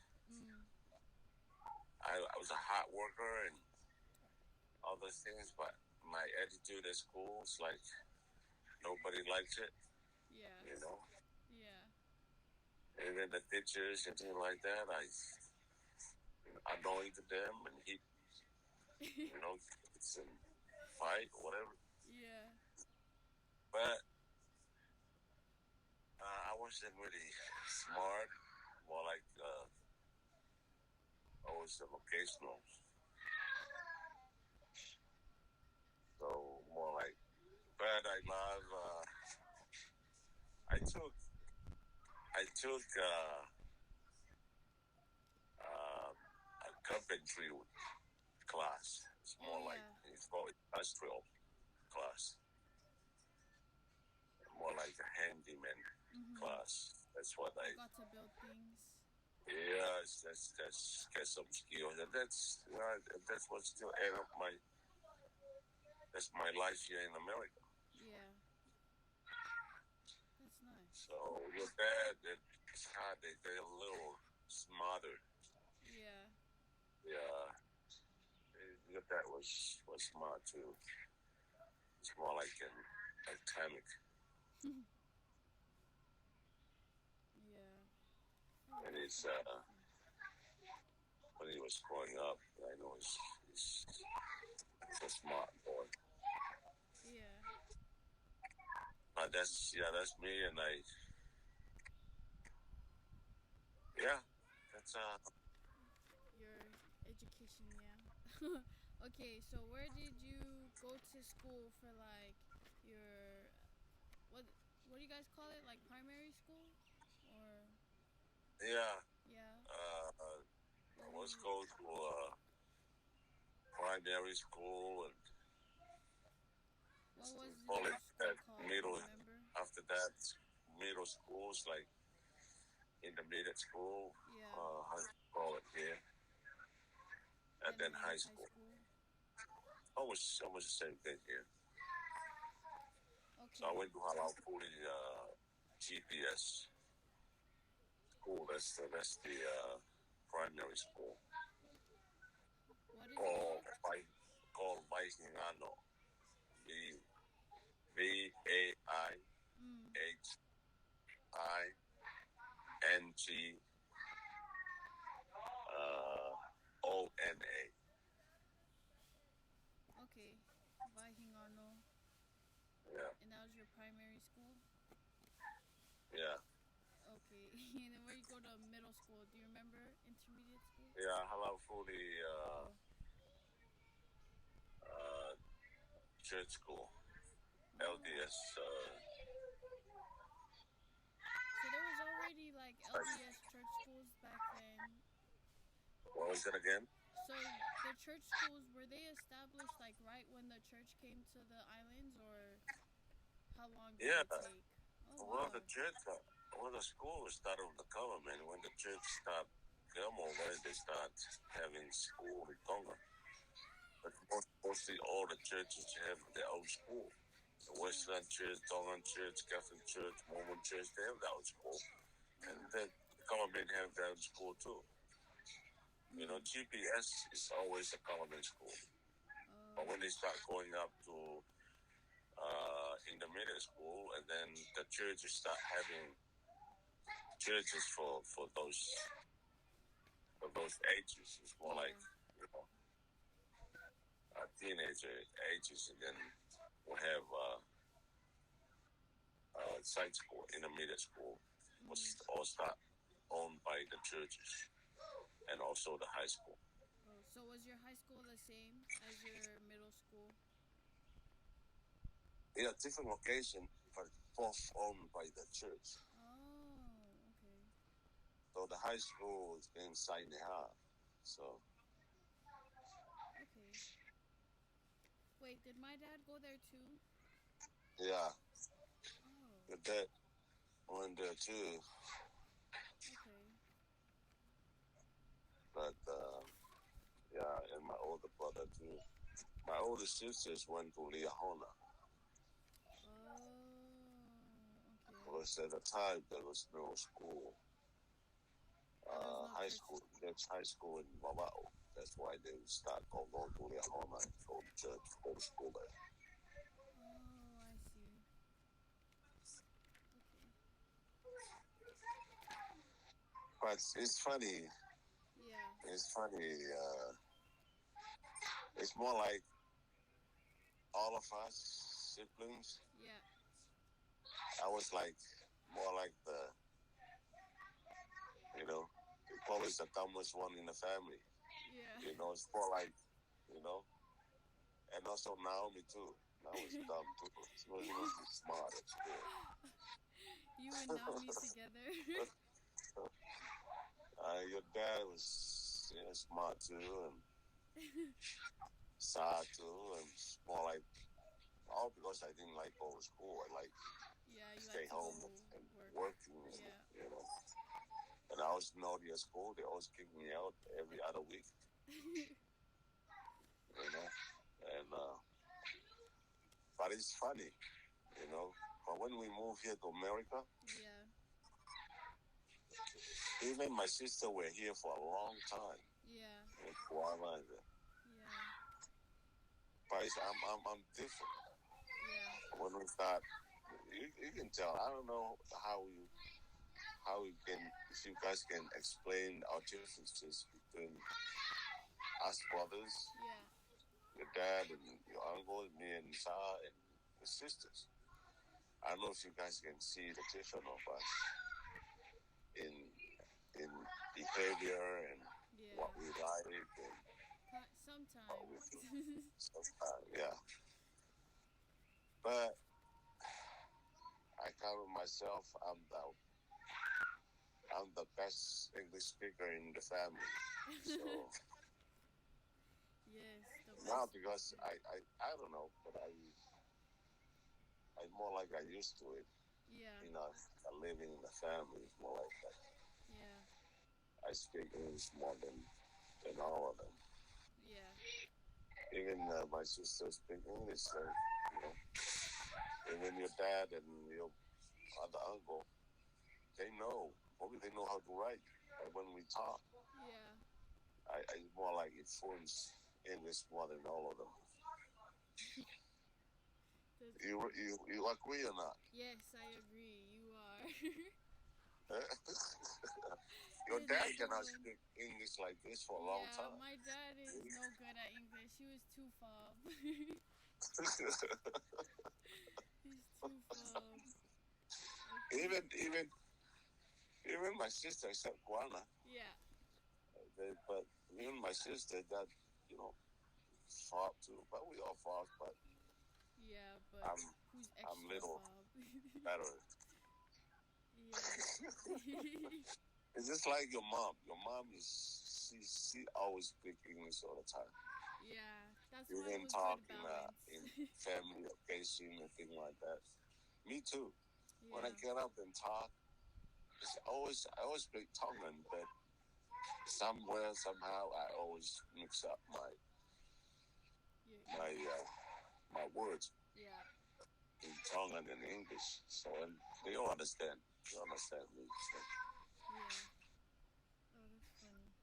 Speaker 2: I was a hard worker and all those things, but my attitude at school is like nobody likes it.
Speaker 1: Yeah. Yeah.
Speaker 2: Even the teachers and things like that, I annoyed them and it's a fight or whatever.
Speaker 1: Yeah.
Speaker 2: But I wasn't really smart, more like always the vocational. So more like, but I love. I took a carpentry class. It's more like it's called industrial class. More like a handyman class. That's what I
Speaker 1: got to build things.
Speaker 2: Yes, that's get some skills, and that's what still end up that's my life here in America.
Speaker 1: Yeah, that's nice.
Speaker 2: So your dad, it's hard. They're a little smarter
Speaker 1: Yeah.
Speaker 2: Yeah. Your dad was smart too. It's more like an academic.
Speaker 1: Yeah.
Speaker 2: And
Speaker 1: Oh,
Speaker 2: it's
Speaker 1: that's interesting.
Speaker 2: when he was growing up, I know he's a smart boy.
Speaker 1: Yeah.
Speaker 2: But that's me, and yeah, that's
Speaker 1: Your education, yeah. Okay, so where did you go to school for like your what what do you guys call it? Like primary school? Or
Speaker 2: yeah.
Speaker 1: yeah.
Speaker 2: I
Speaker 1: What was
Speaker 2: was
Speaker 1: it?
Speaker 2: go to primary school and
Speaker 1: What was your
Speaker 2: college
Speaker 1: school
Speaker 2: at
Speaker 1: called? Do you
Speaker 2: middle.
Speaker 1: remember?
Speaker 2: After that, middle schools like intermediate school,
Speaker 1: Yeah.
Speaker 2: how you call it here, and
Speaker 1: And
Speaker 2: then
Speaker 1: then
Speaker 2: high
Speaker 1: high
Speaker 2: school.
Speaker 1: school.
Speaker 2: Almost the same thing here. So I
Speaker 1: Okay.
Speaker 2: went to Halal Puri GPS school. That's the primary school
Speaker 1: What is it
Speaker 2: called
Speaker 1: called?
Speaker 2: called Vaisingano. VAIHINGANO.
Speaker 1: Mm. Okay. Vahingano.
Speaker 2: Yeah,
Speaker 1: And that was your primary school?
Speaker 2: yeah,
Speaker 1: Okay. And then where you go to middle school? Do you remember intermediate school?
Speaker 2: yeah. Halal Puri
Speaker 1: Oh.
Speaker 2: uh, church school,
Speaker 1: Oh.
Speaker 2: LDS.
Speaker 1: So there was already like LDS church schools back then.
Speaker 2: What was it again?
Speaker 1: So the church schools were they established like right when the church came to the islands, or how long did
Speaker 2: Yeah.
Speaker 1: it take? Oh
Speaker 2: Well,
Speaker 1: wow.
Speaker 2: the school started with the government. When the church stopped, come over, they start having school in Tonga. But mostly all the churches have their own school. The Western Church, Tongan Church, Catholic Church, Mormon Church, they have their own school. And
Speaker 1: Oh.
Speaker 2: the government have their own school too. You know,
Speaker 1: Mm.
Speaker 2: GPS is always a government school. But
Speaker 1: Oh.
Speaker 2: when they start going up to intermediate school, and then the churches start having churches for those ages. It's more like
Speaker 1: Yeah.
Speaker 2: you know teenager ages, and then we'll have side school, intermediate school,
Speaker 1: Mm.
Speaker 2: was all start owned by the churches, and also the high school.
Speaker 1: Oh, so was your high school the same as your middle school?
Speaker 2: In a different location, but both owned by the church.
Speaker 1: Oh, okay.
Speaker 2: So the high school is inside the house. So
Speaker 1: Okay. Wait, did my dad go there too?
Speaker 2: yeah,
Speaker 1: Oh,
Speaker 2: your dad went there too,
Speaker 1: okay.
Speaker 2: but yeah, and my older brother too. My older sisters went to Liahona.
Speaker 1: Oh, okay.
Speaker 2: Was at the time there was no school,
Speaker 1: Oh, there was no
Speaker 2: high
Speaker 1: church.
Speaker 2: school. There's high school in Mamao. That's why they start going to Liahona and go to church, go to school there.
Speaker 1: Oh, I see. Okay.
Speaker 2: But it's funny.
Speaker 1: Yeah.
Speaker 2: It's funny. It's more like all of us siblings.
Speaker 1: Yeah.
Speaker 2: I was like more like you know, probably the dumbest one in the family.
Speaker 1: Yeah.
Speaker 2: You know, it's more like, you know, and also Naomi too. Naomi's dumb too. She wasn't smart at school.
Speaker 1: You and Naomi together.
Speaker 2: Your dad was smart too, and sad too, and it's more like all because I didn't like go to school. I like
Speaker 1: Yeah, you
Speaker 2: stay
Speaker 1: like to go
Speaker 2: home and
Speaker 1: work.
Speaker 2: working,
Speaker 1: Yeah.
Speaker 2: you know. And I was naughty at school. They always kick me out every other week, you know. And but it's funny, you know. But when we moved here to America,
Speaker 1: Yeah.
Speaker 2: even my sister were here for a long time. Guana.
Speaker 1: Yeah.
Speaker 2: But I'm different.
Speaker 1: Yeah.
Speaker 2: When we start, you can tell. I don't know how we can, if you guys can explain our differences between us brothers,
Speaker 1: Yeah.
Speaker 2: your dad and your uncle, and me and Sarah and the sisters. I don't know if you guys can see the difference of us in in behavior and
Speaker 1: Yeah.
Speaker 2: what we like and what we do.
Speaker 1: Sometimes.
Speaker 2: Sometimes, yeah. But I cover myself. I'm the best English speaker in the family. So
Speaker 1: Yes, the
Speaker 2: now
Speaker 1: best.
Speaker 2: because I don't know, but I more like I used to it.
Speaker 1: Yeah.
Speaker 2: You know, living in the family is more like that.
Speaker 1: Yeah.
Speaker 2: I speak English more than all of them.
Speaker 1: Yeah.
Speaker 2: Even my sister speak English. You know, even your dad and your other uncle, they know. Probably they know how to write. But when we talk,
Speaker 1: Yeah.
Speaker 2: I more like influence English more than all of them.
Speaker 1: That's
Speaker 2: You agree or not?
Speaker 1: Yes, I agree. You are.
Speaker 2: Your
Speaker 1: You're
Speaker 2: dad
Speaker 1: the good
Speaker 2: cannot
Speaker 1: one.
Speaker 2: speak English like this for a long
Speaker 1: Yeah,
Speaker 2: time.
Speaker 1: my dad is no good at English. He was too fob. He's too fob. Okay.
Speaker 2: even my sister, except Guana,
Speaker 1: Yeah.
Speaker 2: but even my sister that you know fought too. But we all fought. But
Speaker 1: Yeah, but
Speaker 2: I'm
Speaker 1: who's
Speaker 2: I'm
Speaker 1: extra
Speaker 2: little
Speaker 1: fob?
Speaker 2: better.
Speaker 1: Yeah.
Speaker 2: It's just like your mom. Your mom is she always speak English all the time.
Speaker 1: Yeah, that's
Speaker 2: You
Speaker 1: why it
Speaker 2: can
Speaker 1: was
Speaker 2: talk
Speaker 1: good
Speaker 2: in
Speaker 1: balance.
Speaker 2: family occasion and thing like that. Me too. When I
Speaker 1: Yeah.
Speaker 2: get up and talk, I always speak Tongan, but somewhere somehow I always mix up
Speaker 1: Yeah.
Speaker 2: my my words
Speaker 1: Yeah.
Speaker 2: in Tongan and English. So and they don't understand. They don't understand me. So
Speaker 1: Yeah. Oh, that's funny.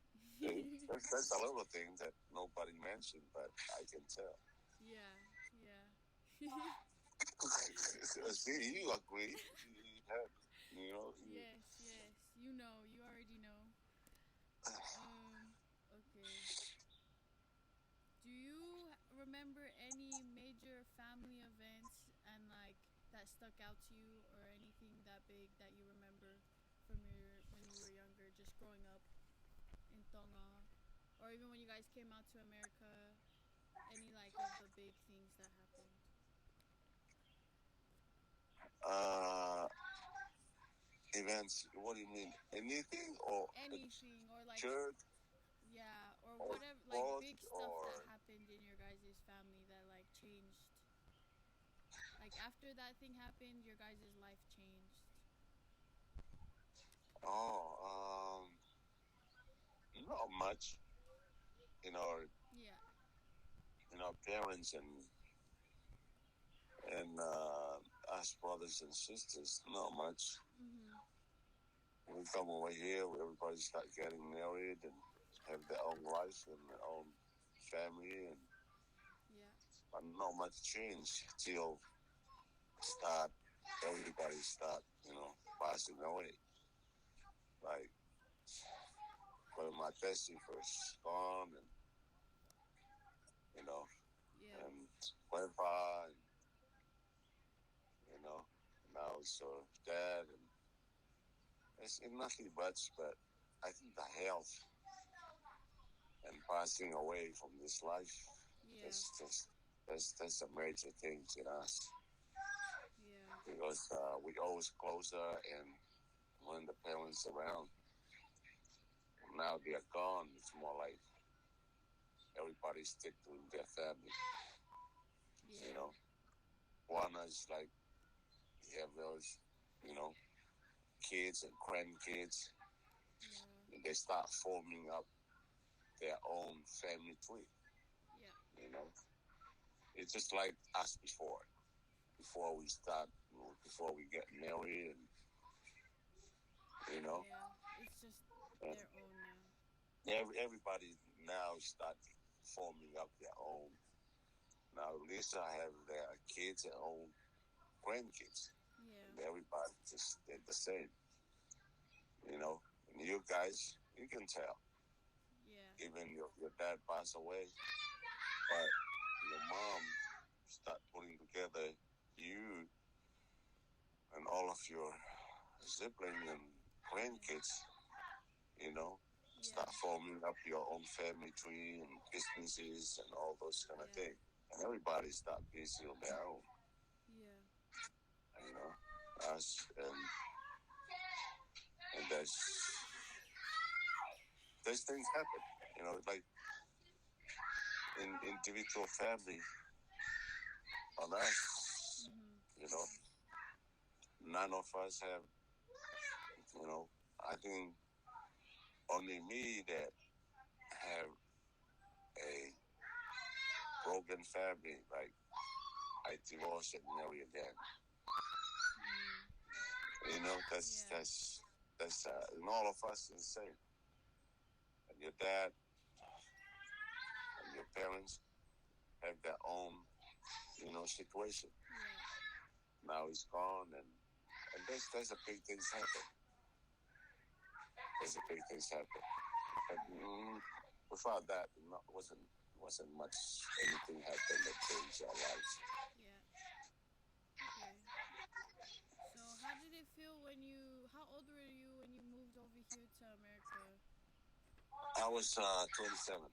Speaker 2: that's a little thing that nobody mentioned, but I can tell.
Speaker 1: Yeah. Yeah.
Speaker 2: See, you agree. You know,
Speaker 1: Yes, yes. You know, you already know. Okay. Do you remember any major family events and like that stuck out to you or anything that big that you remember from your when you were younger, just growing up in Tonga, or even when you guys came out to America? Any like of the big things that happened?
Speaker 2: uh, events. What do you mean? Anything or the
Speaker 1: Anything or like
Speaker 2: church
Speaker 1: yeah, or
Speaker 2: or
Speaker 1: whatever, like
Speaker 2: sport
Speaker 1: big stuff that
Speaker 2: or
Speaker 1: happened in your guys' family that like changed. Like after that thing happened, your guys' life changed.
Speaker 2: oh, not much. You know,
Speaker 1: Yeah.
Speaker 2: parents and us brothers and sisters. Not much.
Speaker 1: Mhm.
Speaker 2: We come over here, everybody start getting married and have their own life and their own family, and
Speaker 1: Yeah.
Speaker 2: but not much change till start everybody start passing away. Like when my bestie first gone, and you know,
Speaker 1: Yeah.
Speaker 2: and grandpa, and you know, now it's dad, and it's nothing much, but I think the health and passing away from this life,
Speaker 1: Yeah.
Speaker 2: that's a major thing in us
Speaker 1: Yeah.
Speaker 2: because we always closer, and when the parents around, now they are gone. It's more like everybody stick to their family. You
Speaker 1: Yeah.
Speaker 2: know, one is like you have those, you know, kids and grandkids.
Speaker 1: Yeah.
Speaker 2: And they start forming up their own family tree.
Speaker 1: Yeah.
Speaker 2: You know, it's just like us before we start, before we get married, and you know,
Speaker 1: Yeah. It's just
Speaker 2: and
Speaker 1: their own now.
Speaker 2: Everybody now start forming up their own. Now Lisa have their kids and own grandkids, and
Speaker 1: Yeah.
Speaker 2: everybody just they're the same. You know, and you guys, you can tell.
Speaker 1: Yeah.
Speaker 2: Even your dad passed away, but your mom start putting together you and all of your siblings and grandkids. You know,
Speaker 1: Yeah.
Speaker 2: start forming up your own family tree and businesses and all those kind of
Speaker 1: Yeah.
Speaker 2: things. And everybody start busy on their own.
Speaker 1: Yeah.
Speaker 2: You know, us and there's things happen. You know, like in individual family on us.
Speaker 1: Mhm.
Speaker 2: You know, none of us have. You know, I think only me that have a broken family. Like I divorced and marry again.
Speaker 1: Mm.
Speaker 2: You know,
Speaker 1: Yeah.
Speaker 2: that's and all of us is the same. And your dad and your parents have their own, situation.
Speaker 1: Yeah.
Speaker 2: Now he's gone, and there's a big things happen. There's a big things happen. And without that, wasn't much anything happened that changed our lives.
Speaker 1: Yeah. Okay. So, how did it feel when you? How old were you when you moved over here to America?
Speaker 2: I was 27.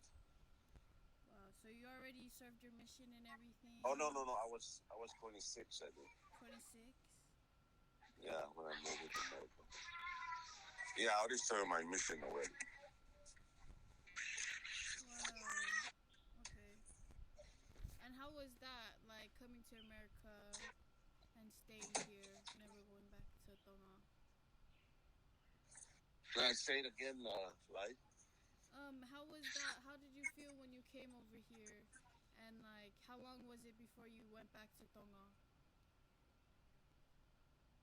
Speaker 1: Wow. So you already served your mission and everything.
Speaker 2: Oh no, I was 26. I think.
Speaker 1: 26.
Speaker 2: Yeah, when I moved to America. Yeah, I already served my mission already.
Speaker 1: Wow. Okay. And how was that, like coming to America and staying here, never going back to Tonga?
Speaker 2: Can I say it again, like?
Speaker 1: How was that? How did you feel when you came over here? And like, how long was it before you went back to Tonga?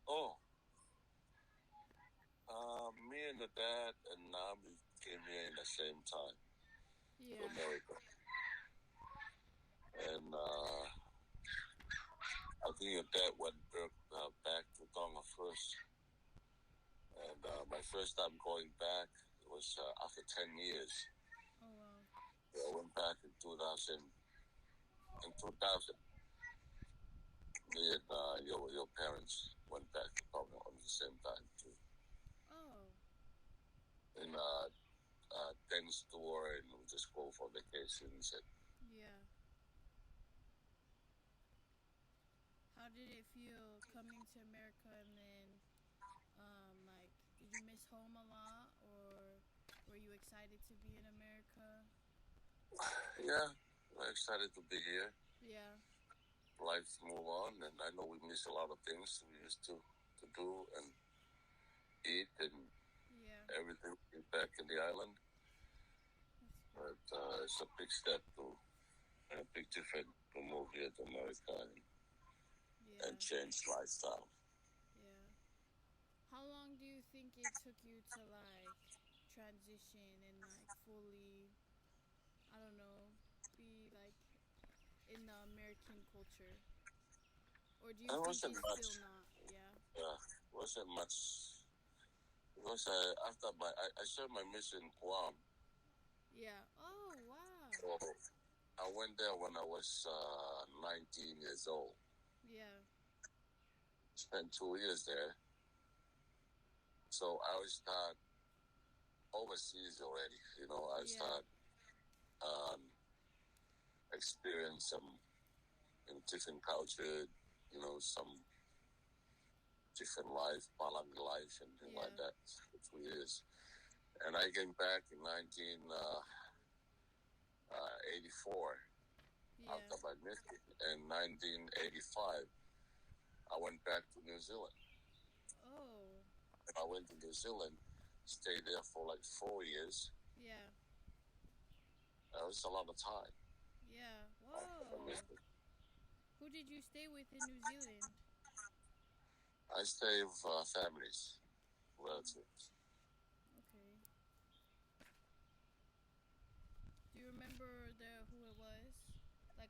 Speaker 2: Oh, me and the dad and Nami came here in the same time to
Speaker 1: Yeah.
Speaker 2: America, and I think your dad went back to Tonga first, and my first time going back was after 10 years.
Speaker 1: Oh wow.
Speaker 2: So I went back in 2000. In 2000, me and your parents went back to Tonga on the same time too.
Speaker 1: Oh.
Speaker 2: In dance tour, and we just go for vacations. And
Speaker 1: Yeah. How did it feel coming to America and then like did you miss home a lot or were you excited to be in America?
Speaker 2: yeah, we're excited to be here.
Speaker 1: Yeah.
Speaker 2: Life move on, and I know we miss a lot of things we used to do and eat and
Speaker 1: Yeah.
Speaker 2: everything back in the island.
Speaker 1: That's good.
Speaker 2: But it's a big step to and a big difference to move here to America and
Speaker 1: Yeah.
Speaker 2: change lifestyle.
Speaker 1: Yeah. How long do you think it took you to like transition and like fully, I don't know, be like in the American culture? Or do you
Speaker 2: It
Speaker 1: think
Speaker 2: wasn't
Speaker 1: it's
Speaker 2: much.
Speaker 1: still not? Yeah.
Speaker 2: Wasn't much because after I served my mission in Guam.
Speaker 1: Yeah. Oh, wow.
Speaker 2: So I went there when I was 19 years old.
Speaker 1: Yeah.
Speaker 2: Spent 2 years there. So I was start overseas already. I
Speaker 1: Yeah.
Speaker 2: start um, experience some different culture. Some different life, Palang life, and things like
Speaker 1: Yeah.
Speaker 2: that for 2 years. And I came back in 1984
Speaker 1: Yeah.
Speaker 2: after my mission. In 1985, I went back to New Zealand.
Speaker 1: Oh.
Speaker 2: I went to New Zealand, stayed there for like 4 years.
Speaker 1: Yeah.
Speaker 2: That was a lot of time.
Speaker 1: Yeah.
Speaker 2: After my
Speaker 1: Whoa.
Speaker 2: mission.
Speaker 1: Who did you stay with in New Zealand?
Speaker 2: I stay with families, relatives.
Speaker 1: Okay.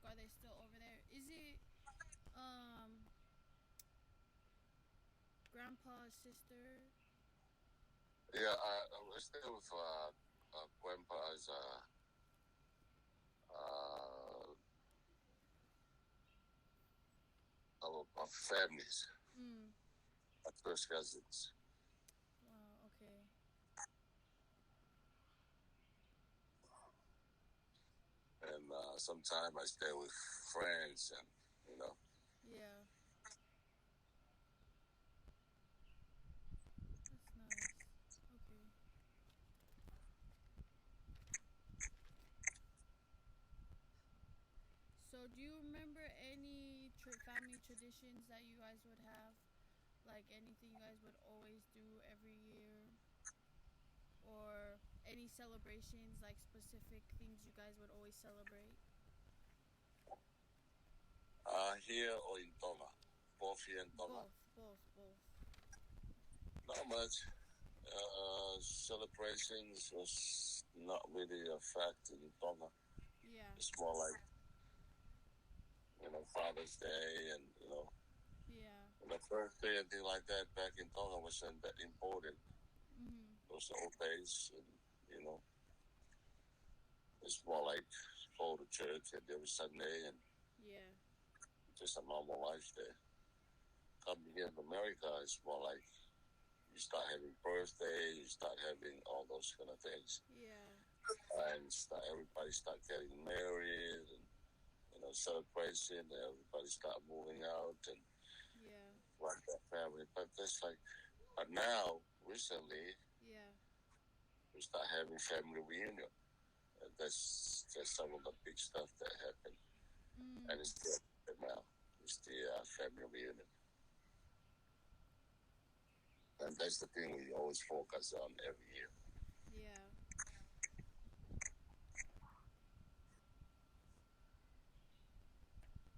Speaker 1: are they still over there? Is it um grandpa's sister?
Speaker 2: Yeah, I stay with grandpa's our families,
Speaker 1: Mm.
Speaker 2: my first cousins.
Speaker 1: Wow. Okay.
Speaker 2: And sometimes I stay with friends, and you know.
Speaker 1: Yeah. That's nice. Okay. So, do you remember any family traditions that you guys would have? Like anything you guys would always do every year? Or any celebrations, like specific things you guys would always celebrate?
Speaker 2: Here or in Tonga, both here in Tonga.
Speaker 1: Both.
Speaker 2: Not much. Celebrations was not really a fact in Tonga.
Speaker 1: Yeah.
Speaker 2: It's more like Father's Day and
Speaker 1: Yeah.
Speaker 2: birthday and things like that. Back in Tonga wasn't that important.
Speaker 1: Mhm.
Speaker 2: Those old days, and you know, it's more like go to church every Sunday and
Speaker 1: Yeah.
Speaker 2: just a normal life there. Coming here in America, it's more like you start having birthday, you start having all those kind of things,
Speaker 1: Yeah.
Speaker 2: and everybody start getting married, and celebration. Everybody start moving out and
Speaker 1: Yeah.
Speaker 2: like that family. But that's like, but now recently
Speaker 1: Yeah.
Speaker 2: we start having family reunion. And that's some of the big stuff that happened, and
Speaker 1: Mm.
Speaker 2: it's still now. It's the family reunion, and that's the thing we always focus on every year.
Speaker 1: Yeah.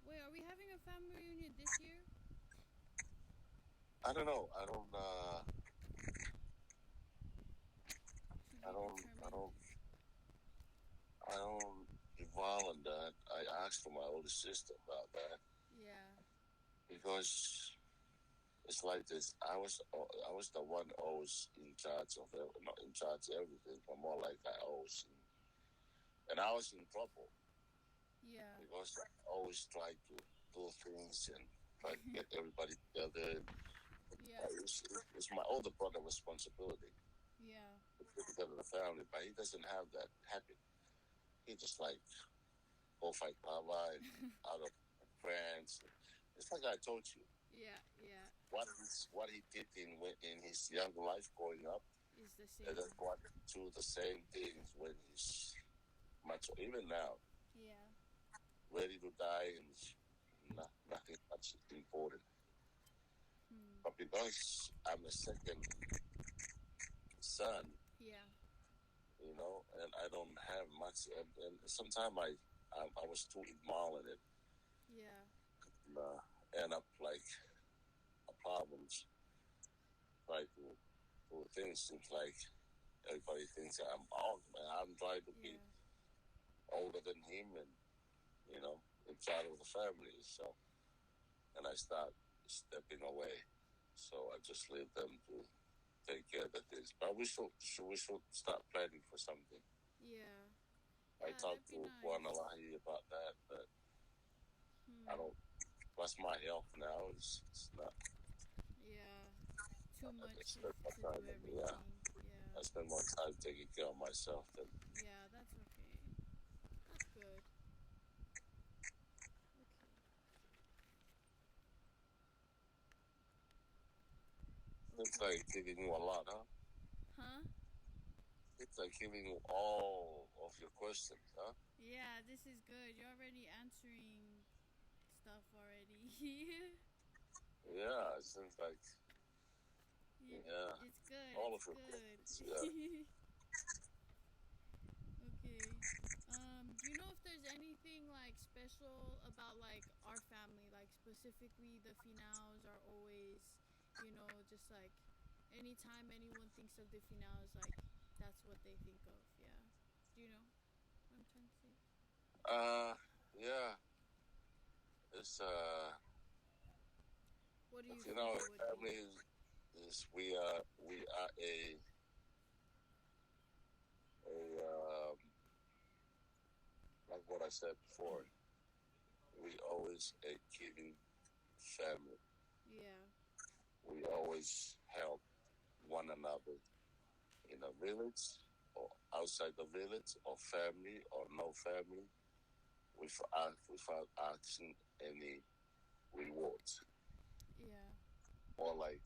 Speaker 1: Wait, are we having a family reunion this year?
Speaker 2: I don't know. I don't.
Speaker 1: To
Speaker 2: I
Speaker 1: be
Speaker 2: don't. I
Speaker 1: determined.
Speaker 2: don't. I don't involve in that. I asked for my older sister about that
Speaker 1: Yeah.
Speaker 2: because it's like this. I was the one always in charge of not in charge of everything, but more like I always and I was in trouble
Speaker 1: Yeah.
Speaker 2: because I always try to do things and try to get everybody together.
Speaker 1: Yeah.
Speaker 2: It's my older brother responsibility
Speaker 1: Yeah.
Speaker 2: to put together the family, but he doesn't have that habit. He just like go fight Kava and out of friends. It's like I told you.
Speaker 1: Yeah. Yeah.
Speaker 2: What he did in his young life growing up,
Speaker 1: Is the
Speaker 2: and
Speaker 1: same.
Speaker 2: then what to the same things when he's much even now
Speaker 1: Yeah.
Speaker 2: ready to die and nothing much important.
Speaker 1: Hmm.
Speaker 2: But because I'm the second son,
Speaker 1: Yeah.
Speaker 2: and I don't have much, and sometimes I was too involved in it,
Speaker 1: Yeah.
Speaker 2: and, end up like problems. Try to do things. Seems like everybody thinks I'm old, man. I'm trying to be
Speaker 1: Yeah.
Speaker 2: older than him, and in charge of the family. So, and I start stepping away. So I just leave them to take care of the things. But we should start planning for something.
Speaker 1: Yeah.
Speaker 2: I
Speaker 1: Yeah, that'd
Speaker 2: talked
Speaker 1: be
Speaker 2: to
Speaker 1: nice.
Speaker 2: Guanalahi about that, but I
Speaker 1: Hmm.
Speaker 2: don't. Plus, my health now it's not.
Speaker 1: Yeah. Too
Speaker 2: I
Speaker 1: much
Speaker 2: just spend
Speaker 1: to
Speaker 2: more
Speaker 1: do
Speaker 2: time. Yeah,
Speaker 1: everything.
Speaker 2: I
Speaker 1: Yeah.
Speaker 2: spend more time taking care of myself than.
Speaker 1: Yeah, that's okay. That's good. Okay.
Speaker 2: It's
Speaker 1: Okay.
Speaker 2: like giving you a lot, huh?
Speaker 1: Huh?
Speaker 2: It's like giving you all of your questions, huh?
Speaker 1: Yeah, this is good. You're already answering stuff already.
Speaker 2: Yeah, it seems like yeah,
Speaker 1: It's good.
Speaker 2: all
Speaker 1: It's
Speaker 2: of your
Speaker 1: good.
Speaker 2: questions. Yeah.
Speaker 1: Okay. Do you know if there's anything like special about like our family, like specifically the Finaus are always, just like anytime anyone thinks of the Finaus, like that's what they think of. Yeah. Do you know what I'm trying to say?
Speaker 2: Uh, yeah. it's
Speaker 1: What do you
Speaker 2: you
Speaker 1: think
Speaker 2: know,
Speaker 1: it would be?
Speaker 2: family is we are a like what I said before. We always a giving family.
Speaker 1: Yeah.
Speaker 2: We always help one another in a village or outside the village or family or no family without asking any rewards
Speaker 1: Yeah.
Speaker 2: or like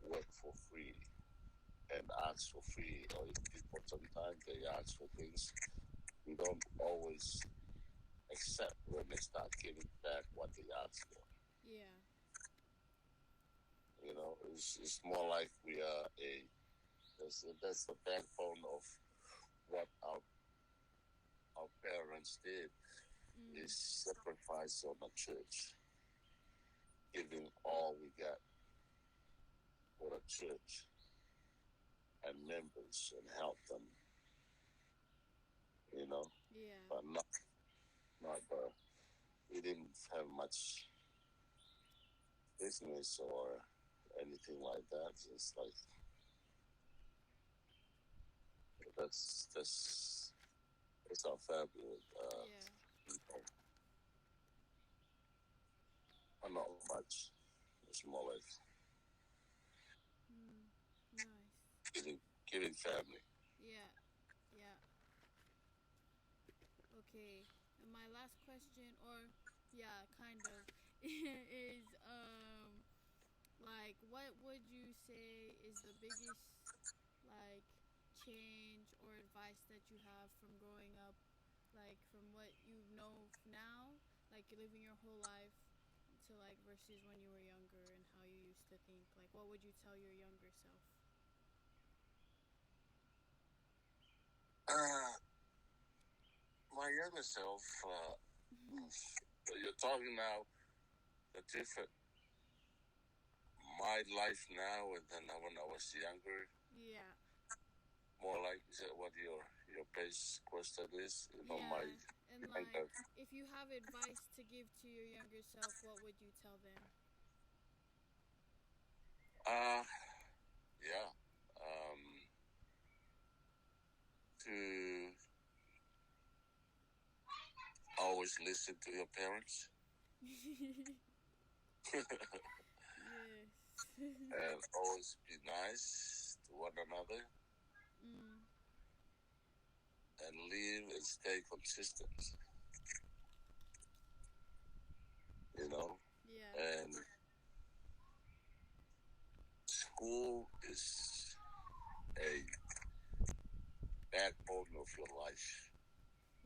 Speaker 2: work for free and ask for free or if people sometimes they ask for things we don't always accept when they start giving back what they ask for.
Speaker 1: Yeah.
Speaker 2: You know, it's more like we are that's the backbone of what our parents did
Speaker 1: Mm.
Speaker 2: is sacrifice on the church, giving all we got for the church and members and help them, you know.
Speaker 1: Yeah.
Speaker 2: But not we didn't have much business or anything like that. It's like that's our family.
Speaker 1: Yeah.
Speaker 2: People. Not much. It's more like
Speaker 1: Mm. Nice.
Speaker 2: giving family.
Speaker 1: Yeah. Yeah. Okay. And my last question, or yeah, kind of, is like, what would you say is the biggest like change or advice that you have from growing up, like from what you know now, like living your whole life to like versus when you were younger and how you used to think? Like, what would you tell your younger self?
Speaker 2: Uh, my younger self. You're talking now the different my life now and then when I was younger.
Speaker 1: Yeah.
Speaker 2: More like is that what your base question is? You know, my
Speaker 1: Yeah. And like,
Speaker 2: younger.
Speaker 1: if you have advice to give to your younger self, what would you tell them?
Speaker 2: Uh yeah. Um, to always listen to your parents
Speaker 1: Yes.
Speaker 2: and always be nice to one another
Speaker 1: Mm.
Speaker 2: and live and stay consistent. You know,
Speaker 1: Yeah.
Speaker 2: and school is a backbone of your life.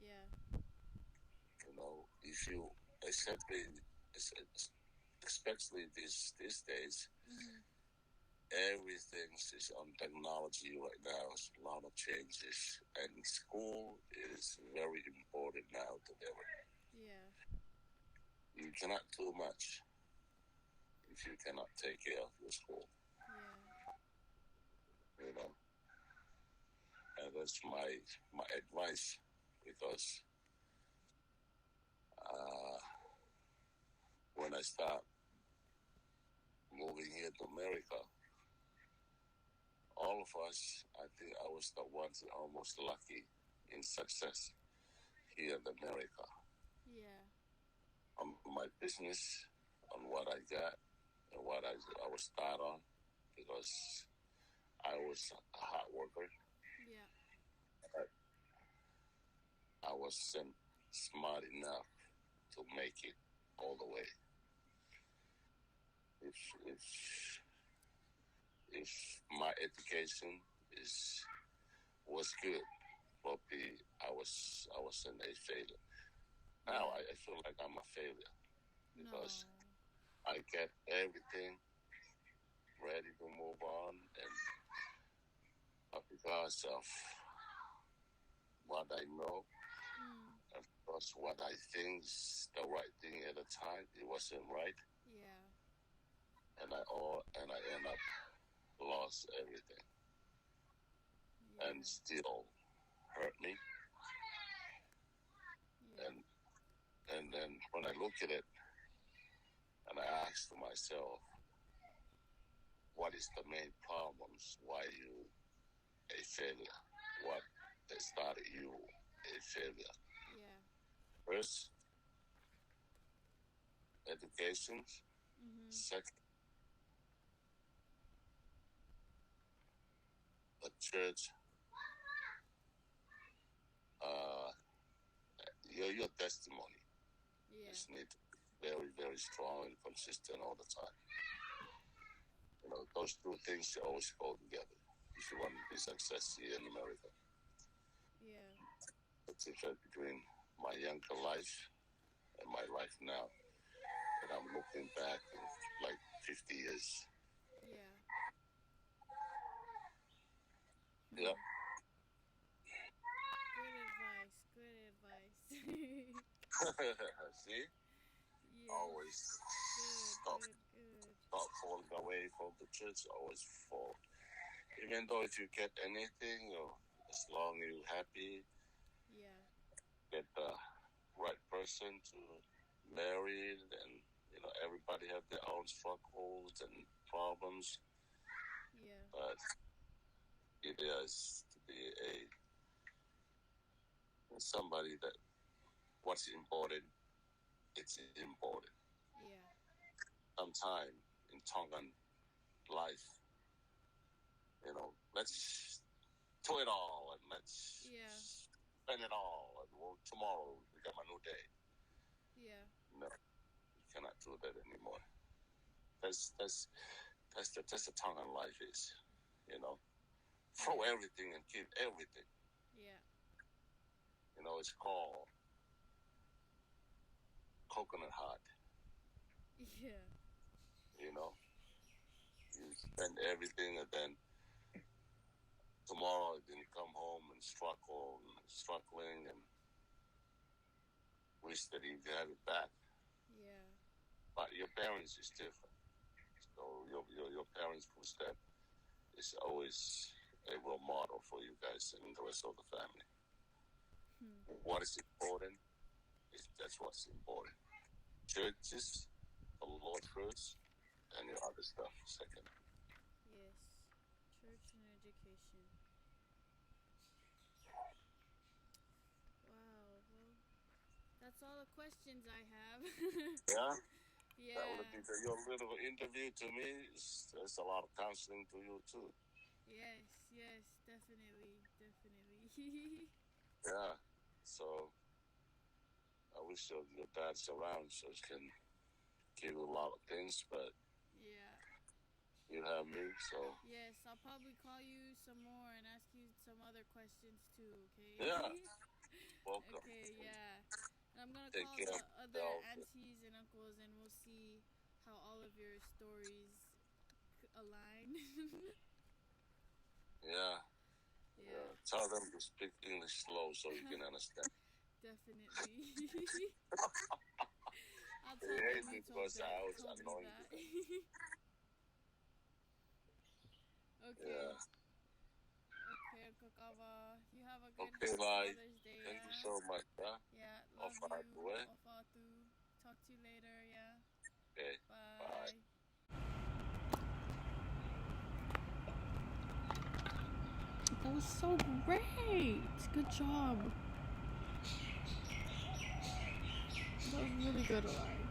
Speaker 1: Yeah.
Speaker 2: You know, if you especially especially these days,
Speaker 1: Mhm.
Speaker 2: everything is on technology right now. It's a lot of changes, and school is very important now than ever.
Speaker 1: Yeah.
Speaker 2: You cannot do much if you cannot take care of your school.
Speaker 1: Yeah.
Speaker 2: You know, and that's my advice because uh, when I start moving here to America, all of us, I think I was the ones almost lucky in success here in America.
Speaker 1: Yeah.
Speaker 2: My business, on what I got and what I was start on, because I was a hard worker.
Speaker 1: Yeah.
Speaker 2: I wasn't smart enough to make it all the way. If if if my education is was good, probably I wasn't a failure. Now
Speaker 1: Yeah.
Speaker 2: I feel like I'm a failure because
Speaker 1: No.
Speaker 2: I get everything ready to move on, and because of what I know
Speaker 1: Mm.
Speaker 2: and because what I think is the right thing at the time, it wasn't right,
Speaker 1: Yeah.
Speaker 2: and I end up lost everything, and
Speaker 1: Yeah.
Speaker 2: still hurt me,
Speaker 1: Yeah.
Speaker 2: and And then when I look at it and I ask to myself, what is the main problems? Why you a failure? What started you a failure?
Speaker 1: Yeah.
Speaker 2: First, education.
Speaker 1: Mhm.
Speaker 2: Second, the church. Uh, your testimony.
Speaker 1: Yeah.
Speaker 2: Just need to be very, very strong and consistent all the time. You know, those two things always go together if you want to be successful here in America.
Speaker 1: Yeah.
Speaker 2: The difference between my younger life and my life now. And I'm looking back in like 50 years.
Speaker 1: Yeah.
Speaker 2: Yeah.
Speaker 1: Good advice. Good advice.
Speaker 2: See?
Speaker 1: Yes.
Speaker 2: Always stop,
Speaker 1: Good.
Speaker 2: stop falling away from the church. Always fall. Even though if you get anything, or as long as you're happy,
Speaker 1: Yeah.
Speaker 2: get the right person to marry, and you know everybody have their own struggles and problems.
Speaker 1: Yeah.
Speaker 2: But it is to be somebody that what's important, it's important.
Speaker 1: Yeah.
Speaker 2: Sometime in Tongan life, you know, let's do it all and let's
Speaker 1: Yeah.
Speaker 2: spend it all, and tomorrow will become a new day.
Speaker 1: Yeah.
Speaker 2: No, you cannot do that anymore. That's the Tongan life is, you know. Throw everything and keep everything.
Speaker 1: Yeah.
Speaker 2: You know, it's called coconut heart.
Speaker 1: Yeah.
Speaker 2: You know, you spend everything and then tomorrow then you come home and struggling and wish that you could have it back.
Speaker 1: Yeah.
Speaker 2: But your parents is different. So your parents' footstep is always a role model for you guys and the rest of the family. What is important is that's what's important. Churches, the Lord first, and your other stuff second.
Speaker 1: Yes. Church and education. Wow. Well, that's all the questions I have.
Speaker 2: Yeah.
Speaker 1: Yeah.
Speaker 2: That would be your little interview to me. There's a lot of counseling to you too.
Speaker 1: Yes. Yes. Definitely. Definitely.
Speaker 2: Yeah. So I wish your dad's around so he can give you a lot of things, but
Speaker 1: Yeah.
Speaker 2: you have me, so
Speaker 1: Yes. I'll probably call you some more and ask you some other questions too. Okay.
Speaker 2: yeah. Welcome.
Speaker 1: Okay. Yeah. And I'm gonna
Speaker 2: Take
Speaker 1: call
Speaker 2: care
Speaker 1: the
Speaker 2: of
Speaker 1: other
Speaker 2: yourself.
Speaker 1: aunties and uncles, and we'll see how all of your stories align.
Speaker 2: Yeah.
Speaker 1: Yeah.
Speaker 2: Tell them to speak English slow so you can understand.
Speaker 1: Definitely. I'll tell
Speaker 2: Yeah,
Speaker 1: them you
Speaker 2: because I was
Speaker 1: told me
Speaker 2: annoying
Speaker 1: that.
Speaker 2: them.
Speaker 1: Okay.
Speaker 2: Yeah.
Speaker 1: Okay, Uncle Kava. You have a good
Speaker 2: Okay, bye.
Speaker 1: Father's Day.
Speaker 2: Thank you
Speaker 1: Yeah.
Speaker 2: so much. Yeah.
Speaker 1: Yeah.
Speaker 2: Off
Speaker 1: Love
Speaker 2: right
Speaker 1: you.
Speaker 2: away.
Speaker 1: Ofatu. Talk to you later. Yeah.
Speaker 2: Okay.
Speaker 1: Bye. That was so great. Good job. That was really good, Alai.